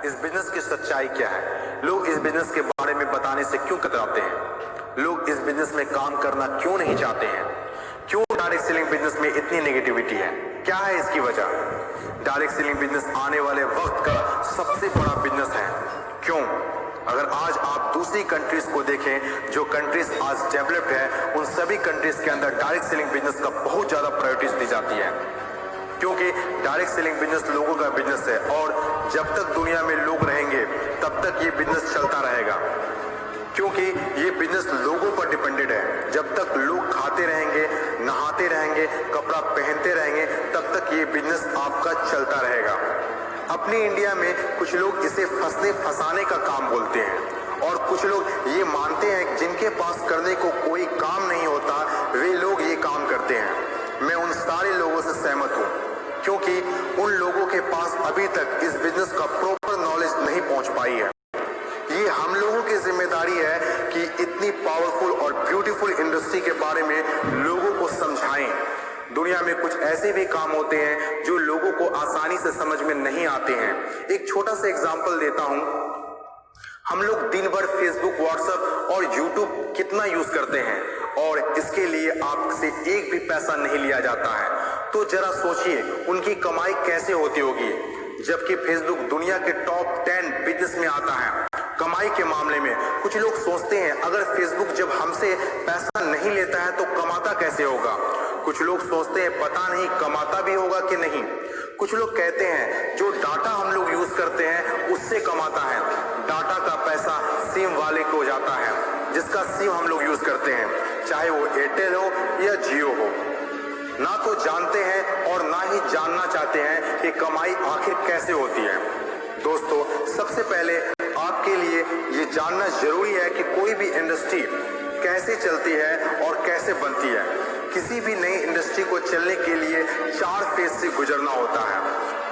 इस बिजनेस की सच्चाई क्या है? लोग इस बिजनेस के बारे में बताने से क्यों कतराते हैं? लोग इस बिजनेस में काम करना क्यों नहीं चाहते हैं? क्यों डायरेक्ट सेलिंग बिजनेस में इतनी नेगेटिविटी है? क्या है इसकी वजह? डायरेक्ट सेलिंग बिजनेस आने वाले वक्त का सबसे बड़ा बिजनेस है। क्यों? अगर आज आप दूसरी कंट्रीज को देखें, जो कंट्रीज आज डेवलप्ड है, उन सभी कंट्रीज के अंदर डायरेक्ट सेलिंग बिजनेस का बहुत ज्यादा प्रायोरिटीज दी जाती है, क्योंकि डायरेक्ट सेलिंग बिजनेस लोगों का बिजनेस है और जब तक दुनिया में लोग रहेंगे तब तक ये बिजनेस चलता रहेगा, क्योंकि ये बिजनेस लोगों पर डिपेंडेड है। जब तक लोग खाते रहेंगे, नहाते रहेंगे, कपड़ा पहनते रहेंगे, तब तक ये बिजनेस आपका चलता रहेगा। अपने इंडिया में कुछ लोग इसे फंसने फंसाने का काम बोलते हैं और कुछ लोग ये मानते हैं कि जिनके पास करने को कोई काम नहीं होता वे लोग ये काम करते हैं। मैं उन सारे लोगों से सहमत हूँ, क्योंकि उन लोगों के पास अभी तक इस बिजनेस का प्रॉपर नॉलेज नहीं पहुंच पाई है। ये हम लोगों की जिम्मेदारी है कि इतनी पावरफुल और ब्यूटीफुल इंडस्ट्री के बारे में लोगों को समझाएं। दुनिया में कुछ ऐसे भी काम होते हैं जो लोगों को आसानी से समझ में नहीं आते हैं। एक छोटा सा एग्जांपल देता हूं। हम लोग दिन भर फेसबुक, व्हाट्सएप और यूट्यूब कितना यूज करते हैं और इसके लिए आपसे एक भी पैसा नहीं लिया जाता है। तो जरा सोचिए उनकी कमाई कैसे होती होगी, जबकि फेसबुक दुनिया के टॉप 10 बिजनेस में आता है कमाई के मामले में। कुछ लोग सोचते हैं अगर फेसबुक जब हमसे पैसा नहीं लेता है तो कमाता कैसे होगा। कुछ लोग सोचते हैं पता नहीं कमाता भी होगा कि नहीं। कुछ लोग कहते हैं जो डाटा हम लोग यूज करते हैं उससे कमाता है। डाटा का पैसा सिम वाले को जाता है, जिसका सिम हम लोग यूज करते हैं, चाहे वो एयरटेल हो या जियो हो। ना तो जानते हैं और ना ही जानना चाहते हैं कि कमाई आखिर कैसे होती है। दोस्तों, सबसे पहले आपके लिए ये जानना जरूरी है कि कोई भी इंडस्ट्री कैसे चलती है और कैसे बनती है। किसी भी नई इंडस्ट्री को चलने के लिए 4 फेज से गुजरना होता है।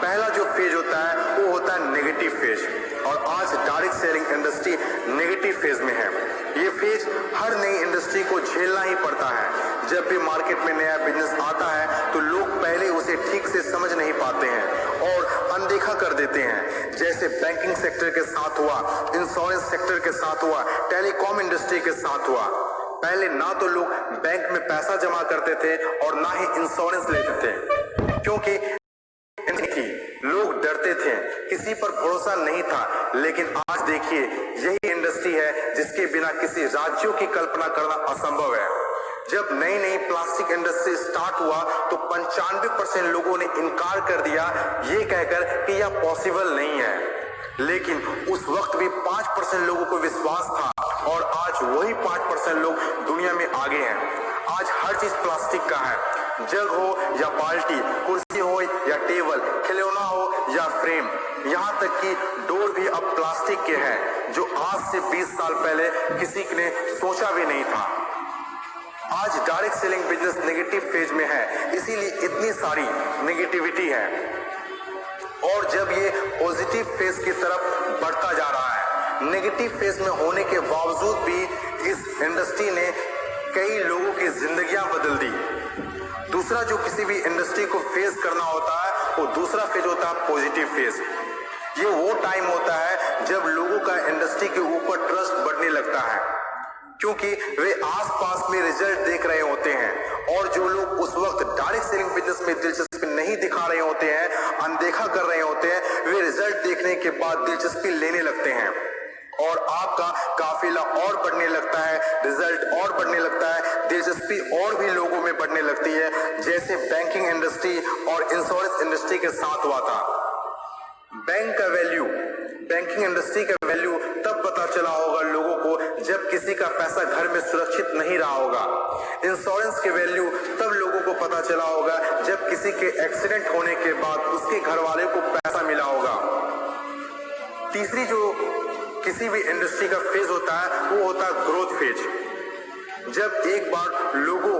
पहला जो फेज होता है वो होता है नेगेटिव फेज, और आज direct selling industry negative phase में है। ये फेज हर नई इंडस्ट्री को झेलना ही पड़ता है। जब भी मार्केट में नया बिजनेस आता है तो लोग पहले उसे ठीक से समझ नहीं पाते हैं और अनदेखा कर देते हैं। जैसे बैंकिंग सेक्टर के साथ हुआ, इंश्योरेंस सेक्टर के साथ हुआ, टेलीकॉम इंडस्ट्री के साथ हुआ। पहले ना तो लोग बैंक में पैसा जमा करते थे और ना ही इंश्योरेंस लेते थे, क्योंकि लोग डरते थे, किसी पर भरोसा नहीं था। लेकिन आज देखिए यही इंडस्ट्री है जिसके बिना किसी राज्यों की कल्पना करना असंभव है। जब नई नई प्लास्टिक इंडस्ट्री स्टार्ट हुआ तो 95% लोगों ने इनकार कर दिया, ये कहकर कि यह पॉसिबल नहीं है। लेकिन उस वक्त भी 5% लोगों को विश्वास था और आज वही 5% लोग दुनिया में आगे हैं। आज हर चीज प्लास्टिक का है, जग हो या बाल्टी, कुर्सी हो या टेबल, खिलौना हो या फ्रेम, यहाँ तक कि डोर भी अब प्लास्टिक के हैं, जो आज से 20 साल पहले किसी ने सोचा भी नहीं था। आज direct selling business negative phase में है, इसीलिए इतनी सारी नेगेटिविटी है। और जब ये पॉजिटिव फेज की तरफ बढ़ता जा रहा है, नेगेटिव फेज में होने के बावजूद भी इस इंडस्ट्री ने कई लोगों की जिंदगियां बदल दी। दूसरा जो किसी भी इंडस्ट्री को फेस करना होता है वो दूसरा फेज होता है पॉजिटिव फेज। ये वो टाइम होता है जब लोगों का इंडस्ट्री के ऊपर ट्रस्ट बढ़ने लगता है, क्योंकि वे आसपास में रिजल्ट देख रहे होते हैं। और जो लोग उस वक्त डायरेक्ट सेलिंग बिजनेस में दिलचस्पी नहीं दिखा रहे होते हैं, अनदेखा कर रहे होते हैं, वे रिजल्ट देखने के बाद दिलचस्पी लेने लगते हैं और आपका काफिला और बढ़ने लगता है, रिजल्ट और बढ़ने लगता है, दिलचस्पी और भी लोगों में बढ़ने लगती है। जैसे बैंकिंग इंडस्ट्री और इंश्योरेंस इंडस्ट्री के साथ हुआ था। बैंक का वैल्यू, बैंकिंग इंडस्ट्री का वैल्यू तब पता चला होगा लोगों को जब किसी का पैसा घर में सुरक्षित नहीं रहा होगा। इंश्योरेंस के वैल्यू तब लोगों को पता चला होगा जब किसी के एक्सीडेंट होने के बाद उसके घर वाले को पैसा मिला होगा। तीसरी जो किसी भी इंडस्ट्री का फेज होता है वो होता है ग्रोथ फेज। जब एक बार लोगों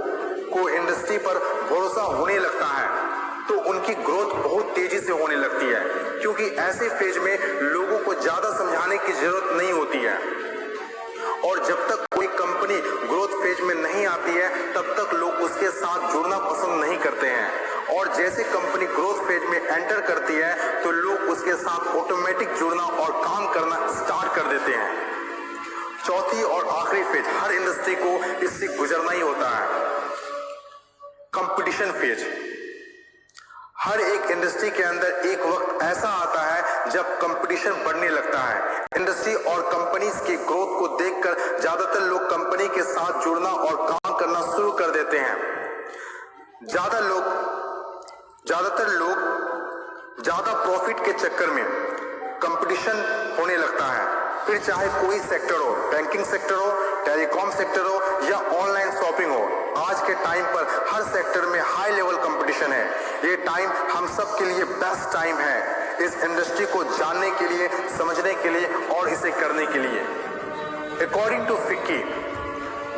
को इंडस्ट्री पर भरोसा होने लगता है तो उनकी ग्रोथ बहुत तेजी से होने लगती है, क्योंकि ऐसे फेज में लोगों को ज्यादा समझाने की जरूरत नहीं होती है। और जब तक कोई कंपनी ग्रोथ फेज में नहीं आती है तब तक लोग उसके साथ जुड़ना पसंद नहीं करते हैं। और जैसे कंपनी ग्रोथ फेज में एंटर करती है तो लोग उसके साथ ऑटोमेटिक जुड़ना और आखिरी फेज, हर इंडस्ट्री को इससे गुजरना ही होता है, कंपटीशन फेज। हर एक इंडस्ट्री के अंदर एक वक्त ऐसा आता है जब कंपटीशन बढ़ने लगता है। इंडस्ट्री और कंपनीज की ग्रोथ को देखकर ज्यादातर लोग कंपनी के साथ जुड़ना और काम करना शुरू कर देते हैं। ज्यादातर लोग ज्यादा प्रॉफिट के चक्कर में कंपटीशन होने लगता है। फिर चाहे कोई सेक्टर हो, बैंकिंग सेक्टर हो, टेलीकॉम सेक्टर हो या ऑनलाइन शॉपिंग हो, आज के टाइम पर हर सेक्टर में हाई लेवल कंपटीशन है। ये टाइम हम सब के लिए बेस्ट टाइम है इस इंडस्ट्री को जानने के लिए, समझने के लिए और इसे करने के लिए। According to FICCI,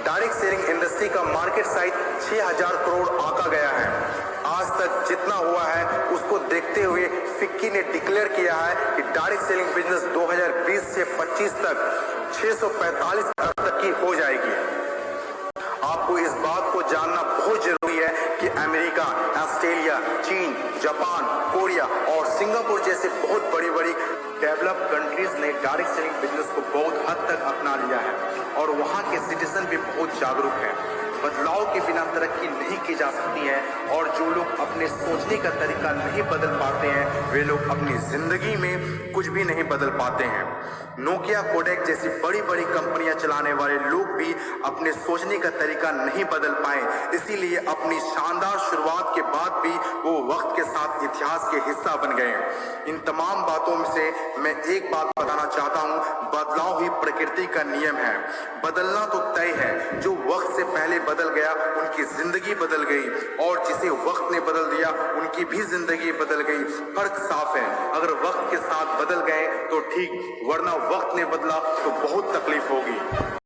direct selling industry का मार्केट साइज 6000 करोड़ आंका गया है। आज तक जितना हुआ है उसको देखते हुए फिक्की ने डिक्लेयर किया है कि डायरेक्ट सेलिंग बिजनेस 2020 से 25 तक 645 अरब तक की हो जाएगी। आपको इस बात को जानना बहुत जरूरी है कि अमेरिका, ऑस्ट्रेलिया, चीन, जापान, कोरिया और सिंगापुर जैसे बहुत बड़ी बड़ी डेवलप्ड कंट्रीज ने डायरेक्ट सेलिंग बिजनेस को बहुत हद तक अपना लिया है और वहां के सिटीजन भी बहुत जागरूक हैं। बदलाव के बिना तरक्की नहीं की जा सकती है और जो लोग अपने सोचने का तरीका नहीं बदल पाते हैं वे लोग अपनी जिंदगी में कुछ भी नहीं बदल पाते हैं। नोकिया, कोडेक जैसी बड़ी बड़ी कंपनियां चलाने वाले लोग भी अपने सोचने का तरीका नहीं बदल पाए, इसीलिए अपनी शानदार शुरुआत के बाद भी वो वक्त के साथ इतिहास के हिस्सा बन गए। इन तमाम बातों में से मैं एक बात बताना चाहता हूँ, बदलाव ही प्रकृति का नियम है। बदलना तो तय है, जो वक्त से पहले बदल गया उनकी जिंदगी बदल गई और जिसे वक्त ने बदल दिया उनकी भी जिंदगी बदल गई। फर्क साफ है, अगर वक्त के साथ बदल गए तो ठीक, वरना वक्त ने बदला तो बहुत तकलीफ होगी।